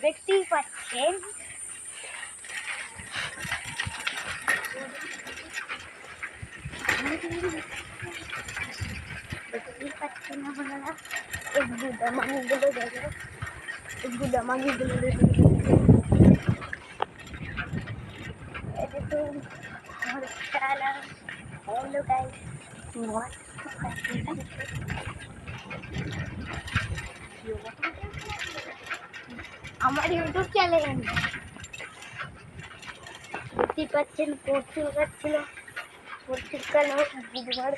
দেখতেই পাচ্ছেন আপনারা এই গুদামাগুলো দেখো, এই গুদামাগুলো हेलो गाइस, हमारे यूट्यूब चैनल है देखते पाচ্ছেন পোর্চুগাল ছিল পোর্চুগাল বুধবার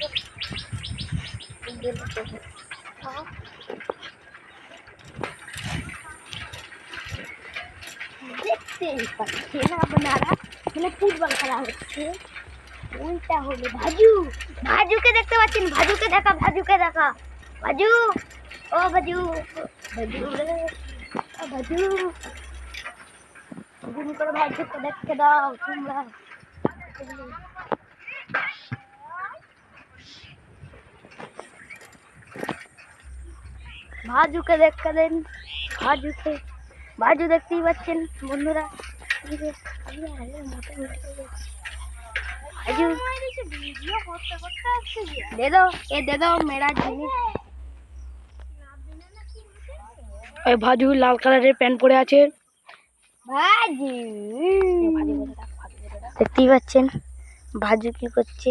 দেখতে পাচ্ছেন আপনারা মানে ফুটবল খেলা হচ্ছে ওইটা হলো ভাজু। ভাজুকে দেখতে পাচ্ছেন, ভাজুকে দেখা, ভাজুকে দেখা, ভাজু ও ভাজু, ভাজু রে ও ভাজু, গুণ করে ভাজুকে দেখতে দাও তোমরা। ভাজুকে দেখতে দেন, ভাজুকে, ভাজু দেখতেই পাচ্ছেন বন্ধুরা। दे दो, ये दे दो मेरा जिनिस। ওই ভাজু লাল কালারের প্যান্ট পরে আছে। ভাজু দেখতেই পাচ্ছেন ভাজু কি করছে।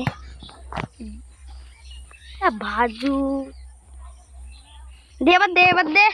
ভাজু দে, এবার দে, এবার দে।